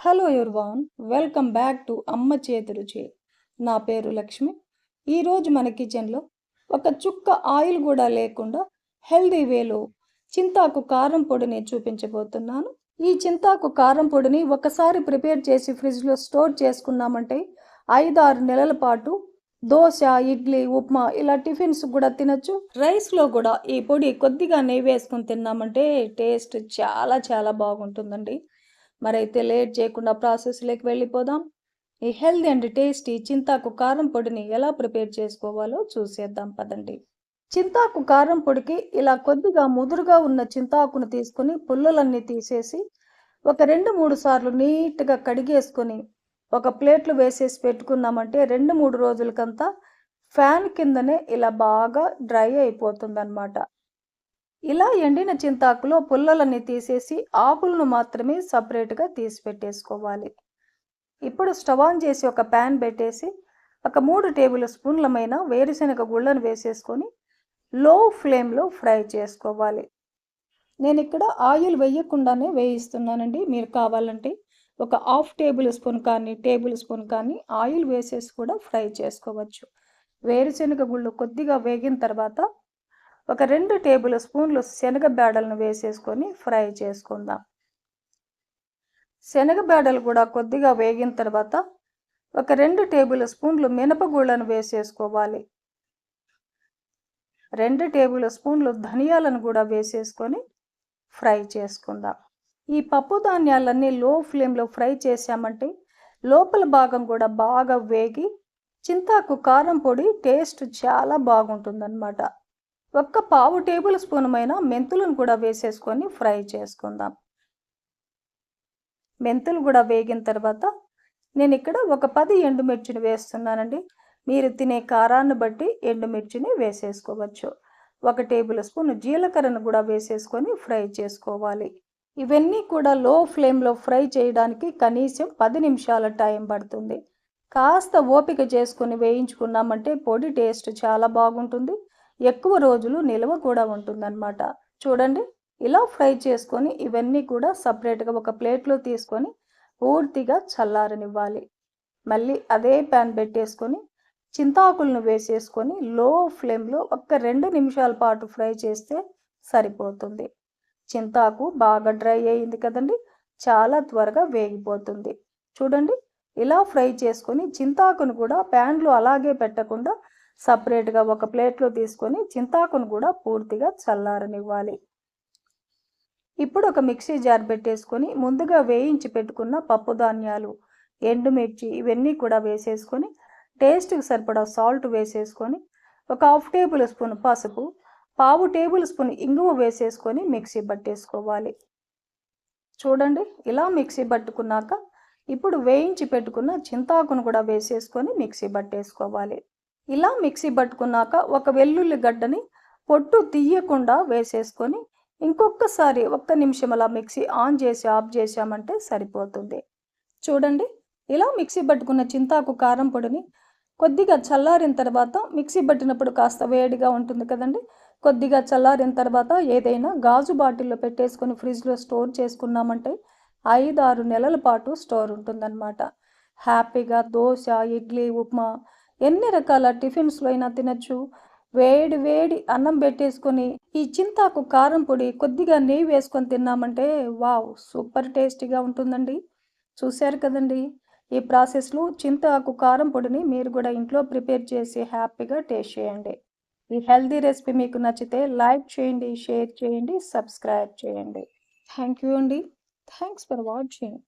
Hello everyone, welcome back to అమ్మ చేతి రుచి. నా పేరు లక్ష్మి. ఈరోజు మన కిచెన్లో ఒక చుక్క ఆయిల్ కూడా లేకుండా హెల్దీ వేలో చింతాకు కారం పొడిని చూపించబోతున్నాను. ఈ చింతాకు కారం పొడిని ఒకసారి ప్రిపేర్ చేసి ఫ్రిడ్జ్లో స్టోర్ చేసుకున్నామంటే 5-6 నెలల పాటు దోశ, ఇడ్లీ, ఉప్మా ఇలా టిఫిన్స్ కూడా తినచ్చు. రైస్లో కూడా ఈ పొడి కొద్దిగా నెయ్యి వేసుకొని తిన్నామంటే టేస్ట్ చాలా బాగుంటుందండి. మరైతే లేట్ చేయకుండా ప్రాసెస్లోకి వెళ్ళిపోదాం. ఈ హెల్దీ అండ్ టేస్టీ చింతాకు కారం పొడిని ఎలా ప్రిపేర్ చేసుకోవాలో చూసేద్దాం పదండి. చింతాకు కారం పొడికి ఇలా కొద్దిగా ముదురుగా ఉన్న చింతాకును తీసుకుని పుల్లలన్నీ తీసేసి ఒక 2-3 సార్లు నీట్గా కడిగేసుకొని ఒక ప్లేట్లు వేసేసి పెట్టుకున్నామంటే 2-3 రోజులకంతా ఫ్యాన్ కిందనే ఇలా బాగా డ్రై అయిపోతుందన్నమాట. ఇలా ఎండిన చింతాకులో పుల్లలన్నీ తీసేసి ఆకులను మాత్రమే సపరేట్గా తీసి పెట్టేసుకోవాలి. ఇప్పుడు స్టవ్ ఆన్ చేసి ఒక ప్యాన్ పెట్టేసి ఒక 3 టేబుల్ స్పూన్లమైన వేరుశనగ గుళ్ళను వేసేసుకొని లో ఫ్లేమ్లో ఫ్రై చేసుకోవాలి. నేను ఇక్కడ ఆయిల్ వేయకుండానే వేయిస్తున్నానండి. మీరు కావాలంటే ఒక హాఫ్ టేబుల్ స్పూన్ కానీ టేబుల్ స్పూన్ కానీ ఆయిల్ వేసేసి కూడా ఫ్రై చేసుకోవచ్చు. వేరుశనగ గుళ్ళు కొద్దిగా వేగిన తర్వాత ఒక 2 టేబుల్ స్పూన్లు శనగ బేడలను వేసేసుకొని ఫ్రై చేసుకుందాం. శనగ బేడలు కూడా కొద్దిగా వేగిన తర్వాత ఒక 2 టేబుల్ స్పూన్లు మినపగుళ్ళను వేసేసుకోవాలి. 2 టేబుల్ స్పూన్లు ధనియాలను కూడా వేసేసుకొని ఫ్రై చేసుకుందాం. ఈ పప్పు ధాన్యాలన్నీ లో ఫ్లేమ్లో ఫ్రై చేసామంటే లోపల భాగం కూడా బాగా వేగి చింతాకు కారం పొడి టేస్ట్ చాలా బాగుంటుందన్నమాట. ఒక్క పావు టేబుల్ స్పూన్ మైన మెంతులను కూడా వేసేసుకొని ఫ్రై చేసుకుందాం. మెంతులు కూడా వేగిన తర్వాత నేను ఇక్కడ ఒక 10 ఎండుమిర్చిని వేస్తున్నానండి. మీరు తినే కారాన్ని బట్టి ఎండుమిర్చిని వేసేసుకోవచ్చు. 1 టేబుల్ స్పూన్ జీలకర్రను కూడా వేసేసుకొని ఫ్రై చేసుకోవాలి. ఇవన్నీ కూడా లో ఫ్లేమ్లో ఫ్రై చేయడానికి కనీసం 10 నిమిషాల టైం పడుతుంది. కాస్త ఓపిక చేసుకొని వేయించుకున్నామంటే పొడి టేస్ట్ చాలా బాగుంటుంది. ఎక్కువ రోజులు నిల్వ కూడా ఉంటుందన్నమాట. చూడండి, ఇలా ఫ్రై చేసుకొని ఇవన్నీ కూడా సపరేట్గా ఒక ప్లేట్లో తీసుకొని పూర్తిగా చల్లారనివ్వాలి. మళ్ళీ అదే ప్యాన్ పెట్టేసుకొని చింతాకులను వేసేసుకొని లో ఫ్లేమ్లో ఒక 2 నిమిషాల పాటు ఫ్రై చేస్తే సరిపోతుంది. చింతాకు బాగా డ్రై అయ్యింది కదండి, చాలా త్వరగా వేగిపోతుంది. చూడండి, ఇలా ఫ్రై చేసుకొని చింతాకును కూడా ప్యాన్లో అలాగే పెట్టకుండా సపరేట్గా ఒక ప్లేట్లో తీసుకొని చింతాకును కూడా పూర్తిగా చల్లారనివ్వాలి. ఇప్పుడు ఒక మిక్సీ జార్ పెట్టేసుకొని ముందుగా వేయించి పెట్టుకున్న పప్పు ధాన్యాలు, ఎండుమిర్చి ఇవన్నీ కూడా వేసేసుకొని టేస్ట్కి సరిపడా సాల్ట్ వేసేసుకొని ఒక హాఫ్ టేబుల్ స్పూన్ పసుపు, పావు టేబుల్ స్పూన్ ఇంగువ వేసేసుకొని మిక్సీ పట్టేసుకోవాలి. చూడండి, ఇలా మిక్సీ పట్టుకున్నాక ఇప్పుడు వేయించి పెట్టుకున్న చింతాకును కూడా వేసేసుకొని మిక్సీ పట్టేసుకోవాలి. ఇలా మిక్సీ పట్టుకున్నాక ఒక వెల్లుల్లి గడ్డని పొట్టు తీయకుండా వేసేసుకొని ఇంకొకసారి 1 నిమిషం అలా మిక్సీ ఆన్ చేసి ఆఫ్ చేసామంటే సరిపోతుంది. చూడండి, ఇలా మిక్సీ పట్టుకున్న చింతాకు కారం పొడిని కొద్దిగా చల్లారిన తర్వాత మిక్సీ పట్టినప్పుడు కాస్త వేడిగా ఉంటుంది కదండి, కొద్దిగా చల్లారిన తర్వాత ఏదైనా గాజు బాటిల్లో పెట్టేసుకొని ఫ్రిడ్జ్లో స్టోర్ చేసుకున్నామంటే 5-6 నెలల పాటు స్టోర్ ఉంటుందన్నమాట. హ్యాపీగా దోశ, ఇడ్లీ, ఉప్మా ఎన్ని రకాల టిఫిన్స్లో అయినా తినచ్చు. వేడి వేడి అన్నం పెట్టేసుకొని ఈ చింతాకు కారం పొడి కొద్దిగా నెయ్యి వేసుకొని తిన్నామంటే వావ్, సూపర్ టేస్టీగా ఉంటుందండి. చూశారు కదండి, ఈ ప్రాసెస్లో చింతాకు కారం పొడిని మీరు కూడా ఇంట్లో ప్రిపేర్ చేసి హ్యాపీగా టేస్ట్ చేయండి. ఈ హెల్దీ రెసిపీ మీకు నచ్చితే లైక్ చేయండి, షేర్ చేయండి, సబ్స్క్రైబ్ చేయండి. థ్యాంక్ యూ అండి. Thanks for watching.